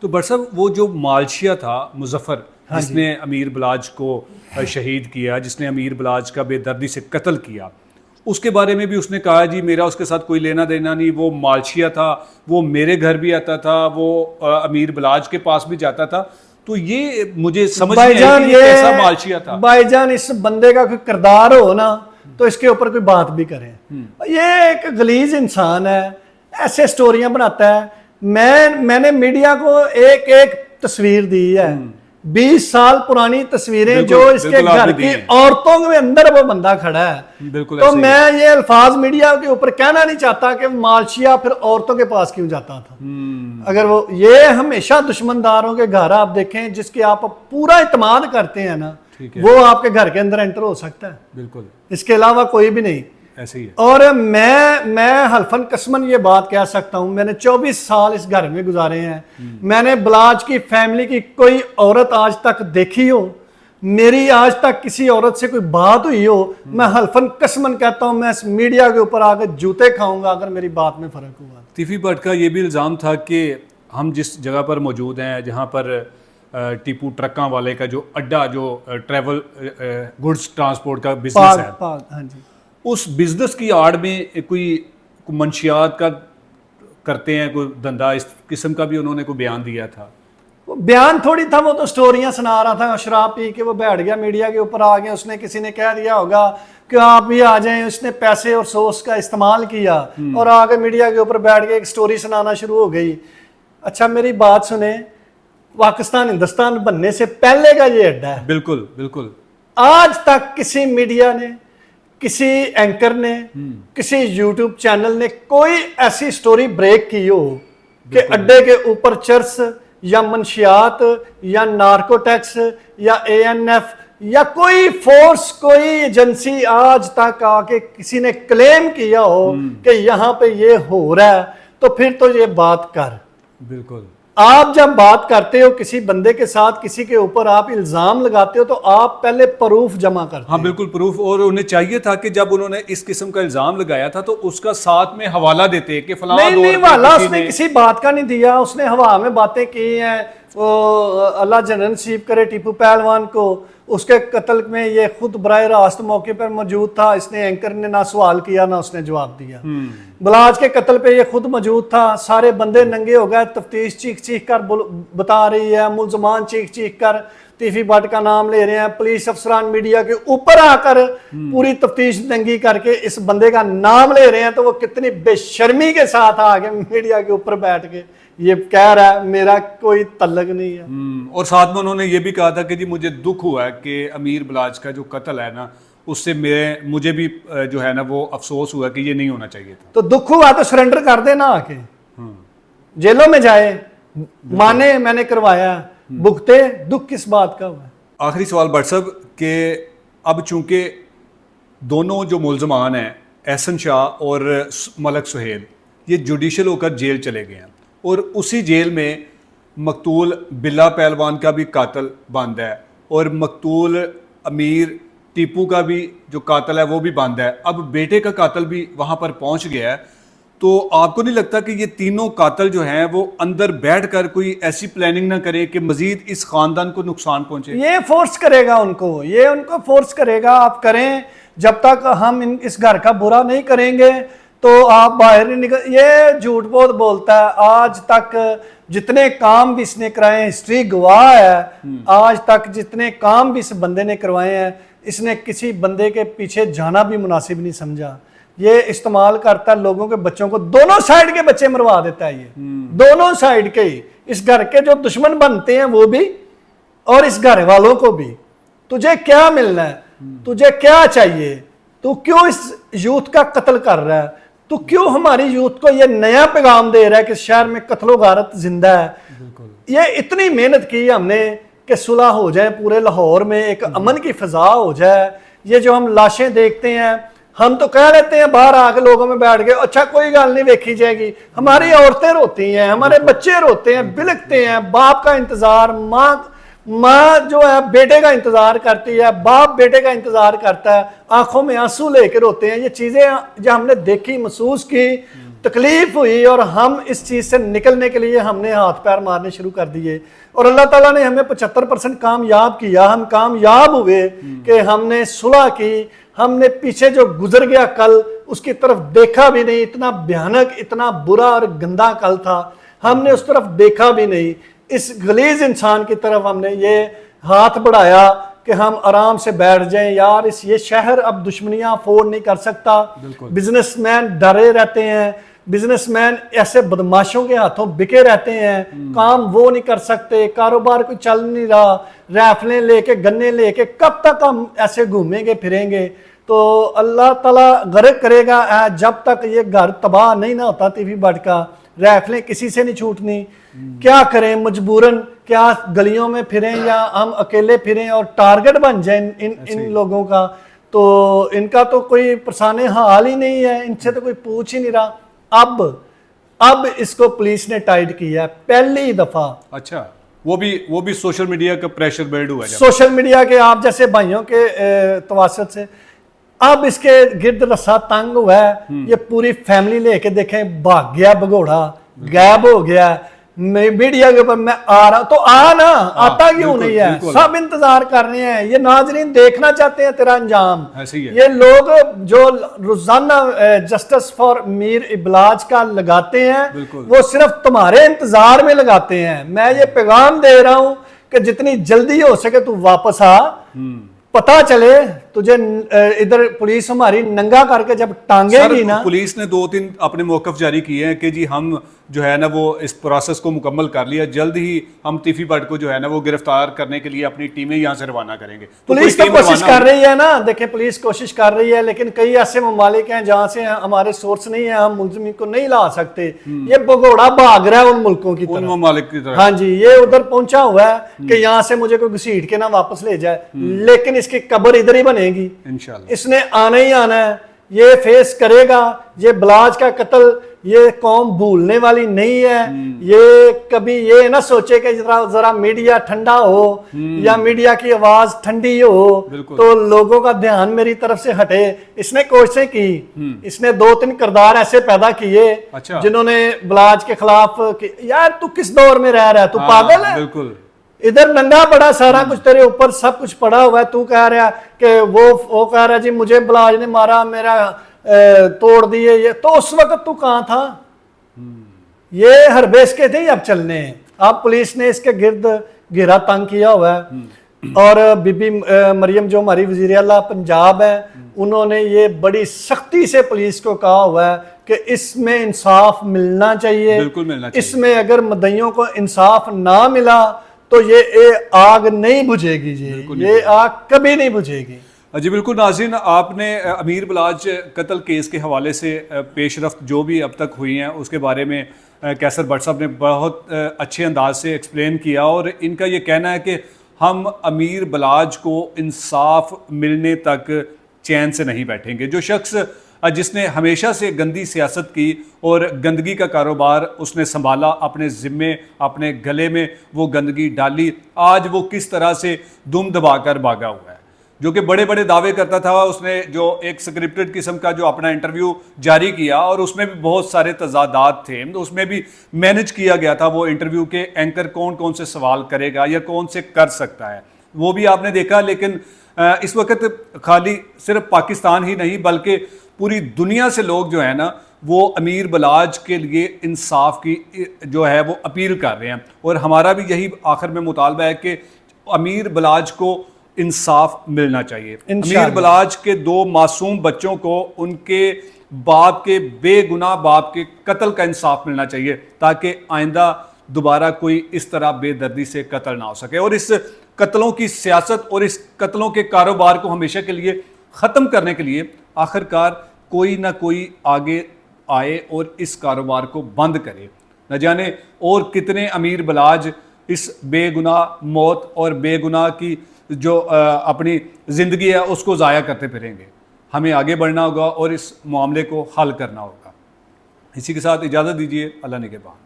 تو بٹ صاحب وہ جو مالشیا تھا مظفر جس نے امیر بلاج کو شہید کیا، جس نے امیر بلاج کا بے دردی سے قتل کیا، اس کے بارے میں بھی اس نے کہا جی میرا اس کے ساتھ کوئی لینا دینا نہیں، وہ مالشیا تھا، وہ میرے گھر بھی آتا تھا، وہ امیر بلاج کے پاس بھی جاتا تھا. تو یہ مجھے سمجھ نہیں آئی کہ یہ کیسا مالشیا تھا. بھائی جان اس بندے کا کوئی کردار ہو نا تو اس کے اوپر کوئی بات بھی کریں. یہ ایک غلیظ انسان ہے، ایسے سٹوریاں بناتا ہے. میں نے میڈیا کو ایک ایک تصویر دی ہے، 20 سال پرانی تصویریں جو اس کے گھر کی عورتوں کے اندر وہ بندہ کھڑا ہے. تو میں یہ الفاظ میڈیا کے اوپر کہنا نہیں چاہتا کہ مالشیا پھر عورتوں کے پاس کیوں جاتا تھا. اگر وہ یہ ہمیشہ دشمنداروں کے گھر آپ دیکھیں جس کے آپ پورا اعتماد کرتے ہیں نا، وہ آپ کے گھر کے اندر انٹر ہو سکتا ہے، بالکل، اس کے علاوہ کوئی بھی نہیں. ایسے ہی ہے. اور میں حلفاً قسماً یہ بات کہہ سکتا ہوں، میں نے 24 سال اس گھر میں گزارے ہیں. میں نے بلاج کی فیملی کی کوئی عورت آج تک دیکھی ہو، میری آج تک کسی عورت سے کوئی بات ہوئی ہو، میں حلفاً قسماً کہتا ہوں میں اس میڈیا کے اوپر آ کے جوتے کھاؤں گا اگر میری بات میں فرق ہوا. تیفی بٹ کا یہ بھی الزام تھا کہ ہم جس جگہ پر موجود ہیں جہاں پر ٹیپو ٹرکاں والے کا جو اڈا جو ٹریول گڈز ٹرانسپورٹ کا بزنس ہے، ہاں جی، اس بزنس کی آڑ میں کوئی منشیات کا کرتے ہیں، کوئی دھندا اس قسم کا بھی انہوں نے کوئی بیان دیا تھا. بیان تھوڑی تھا، وہ تو سٹوریاں سنا رہا تھا. شراب پی کے وہ بیٹھ گیا، میڈیا کے اوپر آ گیا، اس نے کسی نے کہہ دیا ہوگا کہ آپ بھی آ جائیں. اس نے پیسے اور سورس کا استعمال کیا اور آ کے میڈیا کے اوپر بیٹھ کے ایک سٹوری سنانا شروع ہو گئی. اچھا میری بات سنیں، پاکستان ہندوستان بننے سے پہلے کا یہ اڈا ہے. بالکل بالکل. آج تک کسی میڈیا نے، کسی اینکر نے، کسی یوٹیوب چینل نے کوئی ایسی سٹوری بریک کی ہو کہ اڈے کے اوپر چرس یا منشیات یا نارکو ٹیکس یا ANF یا کوئی فورس، کوئی ایجنسی آج تک آ کے کسی نے کلیم کیا ہو کہ یہاں پہ یہ ہو رہا ہے، تو پھر تو یہ بات کر. بالکل. آپ جب بات کرتے ہو کسی بندے کے ساتھ، کسی کے اوپر آپ الزام لگاتے ہو تو آپ پہلے پروف جمع کرتے ہیں. ہاں بالکل پروف. اور انہیں چاہیے تھا کہ جب انہوں نے اس قسم کا الزام لگایا تھا تو اس کا ساتھ میں حوالہ دیتے کہ فلاں دور نہیں حوالہ اس نے کسی بات کا نہیں دیا. اس نے ہوا میں باتیں کی ہیں. اللہ جنرل نصیب کرے ٹیپو پہلوان کو، اس کے قتل میں یہ خود براہ راست موقع پر موجود تھا. اس نے اینکر نے نہ سوال کیا نہ اس نے جواب دیا. بلاج کے قتل پہ یہ خود موجود تھا. سارے بندے ننگے ہو گئے، تفتیش چیخ چیخ کر بتا رہی ہے، ملزمان چیخ چیخ کر تیفی بٹ کا نام لے رہے ہیں. پولیس افسران میڈیا کے اوپر آ کر پوری تفتیش ننگی کر کے اس بندے کا نام لے رہے ہیں. تو وہ کتنی بے شرمی کے ساتھ آ کے میڈیا کے اوپر بیٹھ کے یہ کہہ رہا ہے میرا کوئی تعلق نہیں ہے. اور ساتھ میں انہوں نے یہ بھی کہا تھا کہ جی مجھے دکھ ہوا ہے کہ امیر بلاج کا جو قتل ہے نا، اس سے مجھے بھی جو ہے نا وہ افسوس ہوا کہ یہ نہیں ہونا چاہیے تھا. تو دکھ ہوا تو سرنڈر کر دے نا، آ کے جیلوں میں جائے، مانے میں نے کروایا، بھگتے. دکھ کس بات کا ہوا ہے؟ آخری سوال بٹ صاحب کہ اب چونکہ دونوں جو ملزمان ہیں احسن شاہ اور ملک سہیل یہ جوڈیشل ہو کر جیل چلے گئے ہیں، اور اسی جیل میں مقتول بلا پہلوان کا بھی قاتل بند ہے اور مقتول امیر ٹیپو کا بھی جو قاتل ہے وہ بھی بند ہے. اب بیٹے کا قاتل بھی وہاں پر پہنچ گیا ہے. تو آپ کو نہیں لگتا کہ یہ تینوں قاتل جو ہیں وہ اندر بیٹھ کر کوئی ایسی پلاننگ نہ کریں کہ مزید اس خاندان کو نقصان پہنچے؟ یہ فورس کرے گا ان کو، یہ ان کو فورس کرے گا. آپ کریں، جب تک ہم اس گھر کا برا نہیں کریں گے تو آپ باہر نہیں نکل. یہ جھوٹ بہت بولتا ہے. آج تک جتنے کام بھی اس نے کرائے ہیں، ہسٹری گواہ ہے، آج تک جتنے کام بھی اس بندے نے کروائے ہیں، اس نے کسی بندے کے پیچھے جانا بھی مناسب نہیں سمجھا. یہ استعمال کرتا ہے لوگوں کے بچوں کو، دونوں سائیڈ کے بچے مروا دیتا ہے. یہ دونوں سائیڈ کے ہی، اس گھر کے جو دشمن بنتے ہیں وہ بھی اور اس گھر والوں کو بھی. تجھے کیا ملنا ہے؟ تجھے کیا چاہیے؟ تو کیوں اس یوتھ کا قتل کر رہا ہے؟ تو کیوں ہماری یوتھ کو یہ نیا پیغام دے رہا ہے کہ شہر میں قتل و غارت زندہ ہے؟ یہ اتنی محنت کی ہم نے کہ صلح ہو جائے پورے لاہور میں، ایک امن کی فضا ہو جائے. یہ جو ہم لاشیں دیکھتے ہیں، ہم تو کہہ لیتے ہیں باہر آ کے لوگوں میں بیٹھ گئے اچھا کوئی گل نہیں ویکھی جائے گی. ہماری عورتیں روتی ہیں، ہمارے بچے روتے ہیں، بلکتے ہیں. باپ کا انتظار، ماں جو ہے بیٹے کا انتظار کرتی ہے، باپ بیٹے کا انتظار کرتا ہے، آنکھوں میں آنسو لے کے روتے ہیں. یہ چیزیں جو ہم نے دیکھی، محسوس کی، تکلیف ہوئی اور ہم اس چیز سے نکلنے کے لیے ہم نے ہاتھ پیر مارنے شروع کر دیے اور اللہ تعالیٰ نے ہمیں 75% کامیاب کیا. ہم کامیاب ہوئے کہ ہم نے صلح کی, ہم نے پیچھے جو گزر گیا کل اس کی طرف دیکھا بھی نہیں. اتنا بھیانک, اتنا برا اور گندا کل تھا, ہم نے اس طرف دیکھا بھی نہیں. اس غلیظ انسان کی طرف ہم نے یہ ہاتھ بڑھایا کہ ہم آرام سے بیٹھ جائیں. یار یہ شہر اب دشمنیاں افورڈ نہیں کر سکتا. بزنس مین ڈرے رہتے ہیں, بزنس مین ایسے بدماشوں کے ہاتھوں بکے رہتے ہیں, کام وہ نہیں کر سکتے, کاروبار کوئی چل نہیں رہا, ریفلیں لے کے گنے لے کے کب تک ہم ایسے گھومیں گے پھریں گے. تو اللہ تعالیٰ غرق کرے گا جب تک یہ گھر تباہ نہیں نہ ہوتا ٹی وی بٹ کا. ریفلیں کسی سے نہیں چھوٹنی. کیا کریں مجبوراً, کیا گلیوں میں پھریں یا ہم اکیلے پھریں اور ٹارگٹ بن جائیں ان لوگوں کا. تو ان کا تو کوئی پرسانے حال ہی نہیں ہے, ان سے تو کوئی پوچھ ہی نہیں رہا. اب اس کو پولیس نے ٹائٹ کیا ہے پہلی دفعہ. اچھا, وہ بھی سوشل میڈیا کا پریشر بلڈ ہوا ہے, سوشل میڈیا کے آپ جیسے بھائیوں کے تواسط سے. اب اس کے گرد رسا تنگ ہوا ہے, یہ پوری فیملی لے کے دیکھیں بھاگ گیا بگوڑا, غائب ہو گیا. میڈیا کے اوپر میں آ رہا تو نا, آتا کیوں نہیں ہے؟ سب انتظار کر رہے ہیں, یہ ناظرین دیکھنا چاہتے ہیں تیرا انجام. یہ لوگ جو روزانہ جسٹس فار میر ابلاج کا لگاتے ہیں وہ صرف تمہارے انتظار میں لگاتے ہیں. میں یہ پیغام دے رہا ہوں کہ جتنی جلدی ہو سکے تو واپس آ. پتا چلے تجھے ادھر پولیس ہماری ننگا کر کے جب ٹانگے گی نا. پولیس نے 2-3 اپنے موقف جاری کیے ہیں کہ جی ہم جو ہے نا وہ اس پروسیس کو مکمل کر لیا, جلد ہی ہم تیفی بٹ کو جو ہے نا وہ گرفتار کرنے کے لیے اپنی ٹیمیں یہاں سے روانہ کریں گے. پولیس تو کوشش کر رہی ہے نا, دیکھیں پولیس کوشش کر رہی ہے, لیکن کئی ایسے ممالک ہیں جہاں سے ہمارے سورس نہیں ہے, ہم ملزمین کو نہیں لا سکتے. یہ بگوڑا بھاگ رہا ہے ان ملکوں کی طرف, ان ممالک کی طرف. ہاں جی, یہ ادھر پہنچا ہوا ہے کہ یہاں سے مجھے کوئی گھسیٹ کے نہ واپس لے جائے, لیکن اس کی قبر ادھر ہی بنے گی انشاءاللہ. اس نے آنا ہی آنا ہے, یہ فیس کرے گا. یہ بلاج کا قتل یہ قوم بھولنے والی نہیں ہے. یہ کبھی یہ نہ سوچے کہ ذرا میڈیا ٹھنڈا ہو یا میڈیا کی آواز ٹھنڈی ہو تو لوگوں کا دھیان میری طرف سے ہٹے. اس نے کوششیں کی, اس نے 2-3 کردار ایسے پیدا کیے جنہوں نے بلاج کے خلاف. یار تو کس دور میں رہ رہا ہے, تو پاگل ہے. بالکل ادھر ننگا پڑا, سارا کچھ تیرے اوپر سب کچھ پڑا ہوا ہے. تو کہہ رہا ہے کہ وہ کہہ رہا ہے جی مجھے بلاج نے مارا, میرا توڑ دیے. یہ تو اس وقت تو کہاں تھا؟ یہ ہربیس کے تھے اب چلنے ہیں. اب پولیس نے اس کے گرد گھیرا تنگ کیا ہوا ہے. اور بی بی مریم جو ہماری وزیر اعلیٰ پنجاب ہے, انہوں نے یہ بڑی سختی سے پولیس کو کہا ہوا ہے کہ اس میں انصاف ملنا چاہیے. اس میں اگر مدعیوں کو انصاف نہ ملا تو یہ آگ نہیں بجھے گی. جی یہ آگ کبھی نہیں بجھے گی. جی بالکل. ناظرین, آپ نے امیر بلاج قتل کیس کے حوالے سے پیش رفت جو بھی اب تک ہوئی ہیں اس کے بارے میں کیسر بٹ صاحب نے بہت اچھے انداز سے ایکسپلین کیا, اور ان کا یہ کہنا ہے کہ ہم امیر بلاج کو انصاف ملنے تک چین سے نہیں بیٹھیں گے. جو شخص جس نے ہمیشہ سے گندی سیاست کی اور گندگی کا کاروبار اس نے سنبھالا, اپنے ذمے اپنے گلے میں وہ گندگی ڈالی, آج وہ کس طرح سے دم دبا کر بھاگا ہوا ہے. جو کہ بڑے بڑے دعوے کرتا تھا, اس نے جو ایک سکرپٹڈ قسم کا جو اپنا انٹرویو جاری کیا اور اس میں بھی بہت سارے تضادات تھے, اس میں بھی مینج کیا گیا تھا وہ انٹرویو کے اینکر کون سے سوال کرے گا یا کون سے کر سکتا ہے, وہ بھی آپ نے دیکھا. لیکن اس وقت خالی صرف پاکستان ہی نہیں بلکہ پوری دنیا سے لوگ جو ہیں نا وہ امیر بلاج کے لیے انصاف کی جو ہے وہ اپیل کر رہے ہیں, اور ہمارا بھی یہی آخر میں مطالبہ ہے کہ امیر بلاج کو انصاف ملنا چاہیے. امیر بلاج کے 2 معصوم بچوں کو ان کے باپ کے بے گناہ باپ کے قتل کا انصاف ملنا چاہیے تاکہ آئندہ دوبارہ کوئی اس طرح بے دردی سے قتل نہ ہو سکے. اور اس قتلوں کی سیاست اور اس قتلوں کے کاروبار کو ہمیشہ کے لیے ختم کرنے کے لیے آخر کار کوئی نہ کوئی آگے آئے اور اس کاروبار کو بند کرے. نہ جانے اور کتنے امیر بلاج اس بے گناہ موت اور بے گناہ کی جو اپنی زندگی ہے اس کو ضائع کرتے پھریں گے. ہمیں آگے بڑھنا ہوگا اور اس معاملے کو حل کرنا ہوگا. اسی کے ساتھ اجازت دیجیے. اللہ نگہبان.